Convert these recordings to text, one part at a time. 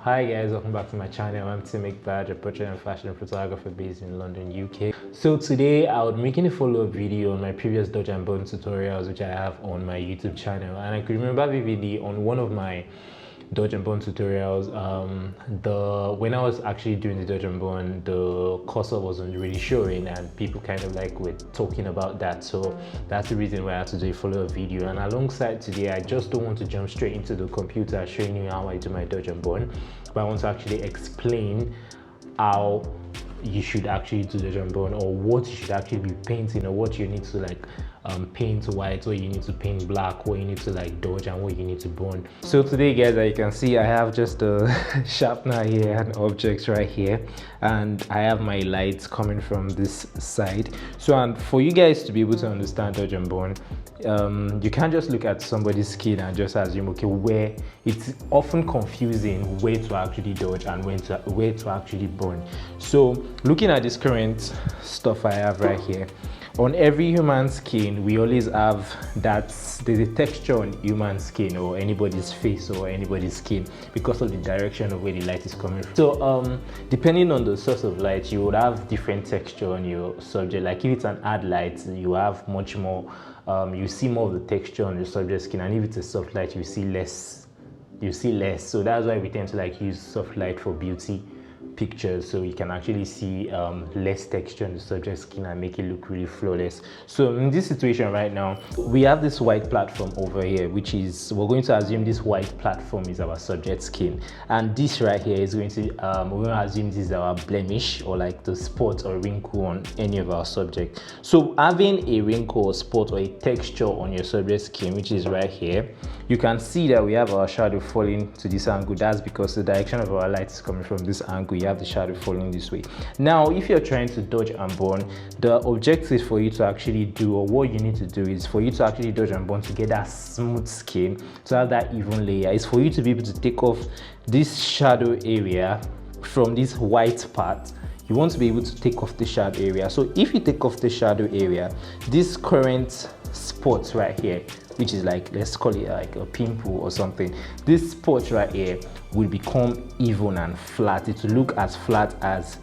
Hi guys, welcome back to my channel. I'm Mcbaj, a portrait and fashion photographer based in London, UK. So today I'll be making a follow-up video on my previous dodge and burn tutorials which I have on my YouTube channel. And I could remember vividly on one of my dodge and burn tutorials, when I was actually doing the dodge and burn, the cursor wasn't really showing and people kind of like were talking about that. So that's the reason why I had to do a follow-up video. And alongside today, I just don't want to jump straight into the computer showing you how I do my dodge and burn, but I want to actually explain how you should actually do dodge and burn, or what you should actually be painting, or what you need to like paint white, what you need to paint black, what you need to like dodge, and what you need to burn. So today guys, as you can see, I have just a sharpener here and objects right here, and I have my lights coming from this side. So, and for you guys to be able to understand dodge and burn, you can't just look at somebody's skin and just assume, okay, where it's often confusing where to actually dodge and where to actually burn. So looking at this current stuff I have right here, on every human skin we always have that there's a texture on human skin or anybody's face or anybody's skin because of the direction of where the light is coming from. So depending on the source of light, you would have different texture on your subject. Like if it's an hard light, you have much more, you see more of the texture on your subject skin, and if it's a soft light, you see less. So that's why we tend to like use soft light for beauty pictures, so you can actually see less texture in the subject skin and make it look really flawless. So in this situation right now, we have this white platform over here, which is, we're going to assume this white platform is our subject skin, and this right here is going to we're going to assume this is our blemish or like the spot or wrinkle on any of our subject. So having a wrinkle or spot or a texture on your subject skin, which is right here, you can see that we have our shadow falling to this angle. That's because the direction of our light is coming from this angle. You have the shadow falling this way. Now if you're trying to dodge and burn, the objective for you to actually do, or what you need to do, is for you to actually dodge and burn to get that smooth skin, to have that even layer, is for you to be able to take off this shadow area from this white part. You want to be able to take off the shadow area. So if you take off the shadow area, this current spot right here, which is like, let's call it like a pimple or something, this spot right here will become even and flat. It will look as flat as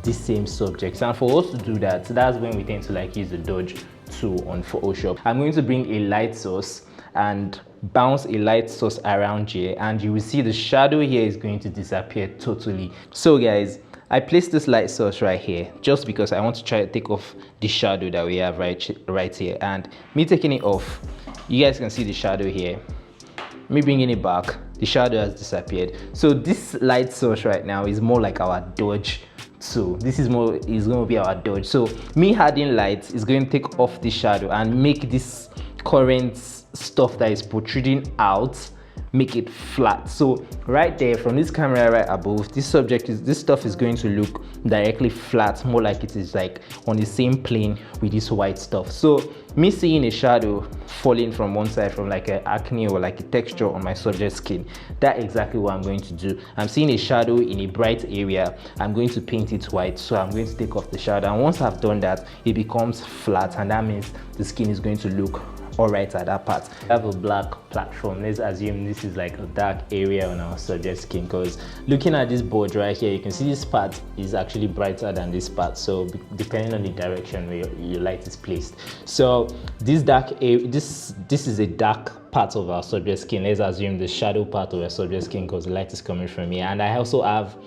this same subject. And for us to do that, that's when we tend to like use the dodge tool on Photoshop. I'm going to bring a light source and bounce a light source around here, and you will see the shadow here is going to disappear totally. So guys, I placed this light source right here just because I want to try to take off the shadow that we have right here. And me taking it off, you guys can see the shadow here. Me bringing it back, the shadow has disappeared. So this light source right now is more like our dodge tool. This is going to be our dodge. So me adding light is going to take off the shadow and make this current stuff that is protruding out, make it flat. So right there from this camera right above, this stuff is going to look directly flat, more like it is like on the same plane with this white stuff. So me seeing a shadow falling from one side, from like an acne or like a texture on my subject skin, that's exactly what I'm going to do. I'm seeing a shadow in a bright area, I'm going to paint it white. So I'm going to take off the shadow, and once I've done that, it becomes flat, and that means the skin is going to look all right at that part. I have a black platform. Let's assume this is like a dark area on our subject skin, because looking at this board right here, you can see this part is actually brighter than this part, so depending on the direction where your light is placed. So this dark area, this is a dark part of our subject skin. Let's assume the shadow part of our subject skin, because the light is coming from here. And I also have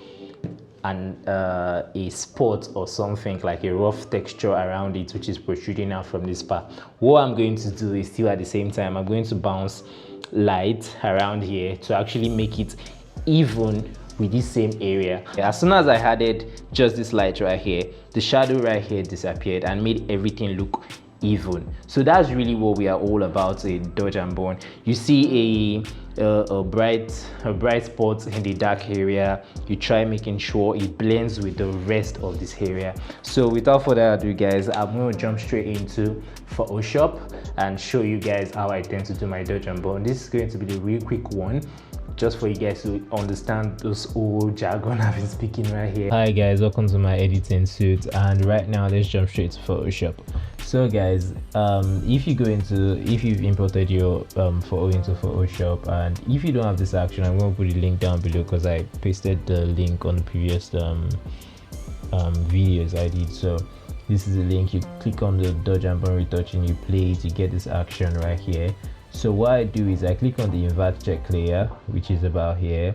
a spot or something like a rough texture around it, which is protruding out from this part. What I'm going to do is still at the same time, I'm going to bounce light around here to actually make it even with this same area. As soon as I added just this light right here, the shadow right here disappeared and made everything look even. So that's really what we are all about in dodge and burn. You see a bright spot in the dark area, you try making sure it blends with the rest of this area. So without further ado guys, I'm going to jump straight into Photoshop and show you guys how I tend to do my dodge and burn. This is going to be the real quick one. just for you guys to understand those old jargon I've been speaking right here. Hi guys, welcome to my editing suite, and right now let's jump straight to Photoshop. So guys, if you've imported your photo into Photoshop, and if you don't have this action, I'm going to put the link down below because I pasted the link on the previous videos I did. So this is the link. You click on the dodge and burn retouching, you play it, you get this action right here. So what I do is I click on the invert check layer, which is about here.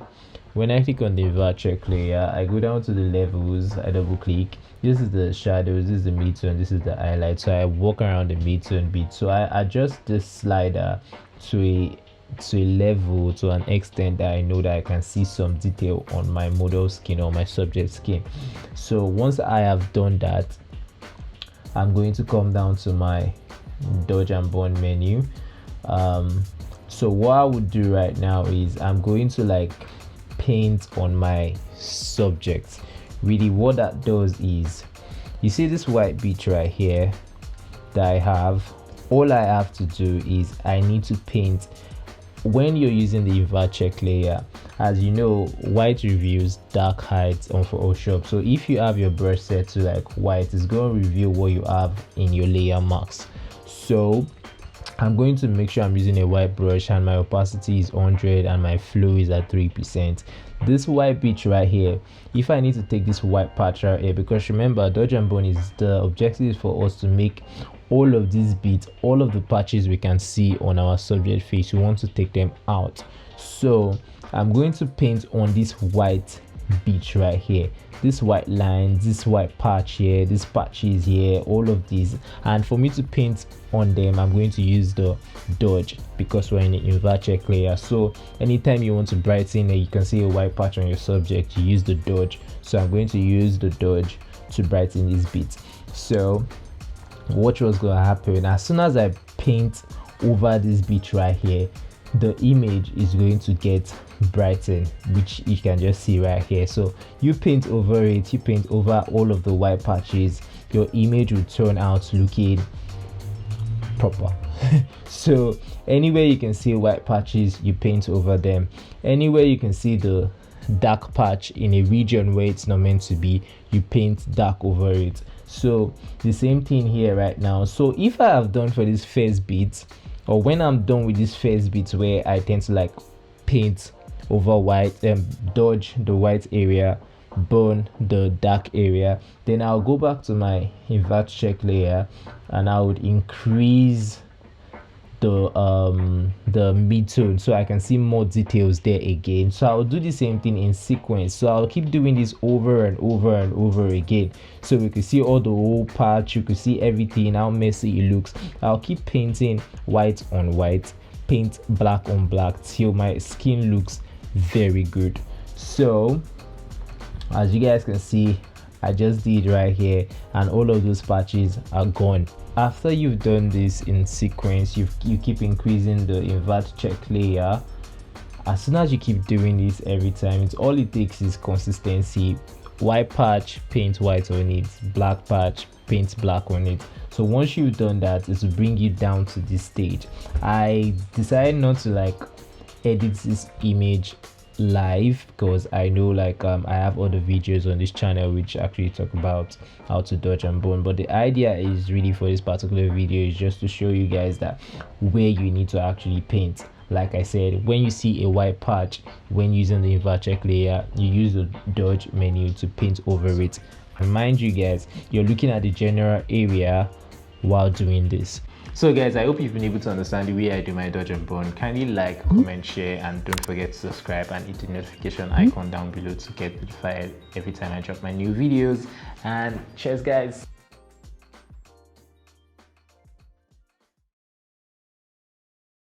When I click on the invert check layer, I go down to the levels, I double click. This is the shadows, this is the midtone, this is the highlight. So I walk around the midtone bit. So I adjust this slider to a level, to an extent that I know that I can see some detail on my model skin or my subject skin. So once I have done that, I'm going to come down to my dodge and burn menu. So what I would do right now is I'm going to like paint on my subject. Really, what that does is, you see this white beach right here that I have. All I have to do is I need to paint. When you're using the invert check layer, as you know, white reveals dark heights on Photoshop. So if you have your brush set to like white, it's going to reveal what you have in your layer marks. So I'm going to make sure I'm using a white brush, and my opacity is 100 and my flow is at 3%. This white beach right here, if I need to take this white patch right here, because remember, dodge and burn is the objective is for us to make all of these bits, all of the patches we can see on our subject face, we want to take them out. So I'm going to paint on this white beach right here, this white line, this white patch here, this patches here, all of these. And for me to paint on them, I'm going to use the dodge, because we're in the invert check layer. So anytime you want to brighten it, you can see a white patch on your subject, you use the dodge. So I'm going to use the dodge to brighten these bits. So watch what's going to happen. As soon as I paint over this beach right here, the image is going to get brightened, which you can just see right here. So you paint over it, you paint over all of the white patches, your image will turn out looking proper. So anywhere you can see white patches, you paint over them. Anywhere you can see the dark patch in a region where it's not meant to be, you paint dark over it. So the same thing here right now. So if I have done for this first bit, or when I'm done with this first bit where I tend to like paint over white, dodge the white area, burn the dark area, then I'll go back to my invert check layer and I would increase the midtone so I can see more details there again. So I'll do the same thing in sequence. So I'll keep doing this over and over and over again, so we can see all the whole patch, you can see everything, how messy it looks. I'll keep painting white on white, paint black on black till my skin looks very good. So as you guys can see, I just did right here, and all of those patches are gone. After you've done this in sequence, you keep increasing the invert check layer. As soon as you keep doing this every time, it's all it takes is consistency. White patch, paint white on it, black patch, paint black on it. So once you've done that, it will bring you down to this stage. I decided not to like edit this image live because I know like I have other videos on this channel which actually talk about how to dodge and burn, but the idea is really for this particular video is just to show you guys that where you need to actually paint. Like I said, when you see a white patch, when using the invert check layer, you use the dodge menu to paint over it. And mind you guys, you're looking at the general area while doing this. So guys, I hope you've been able to understand the way I do my dodge and burn. Kindly like, comment, share, and don't forget to subscribe and hit the notification icon down below to get notified every time I drop my new videos. And cheers guys.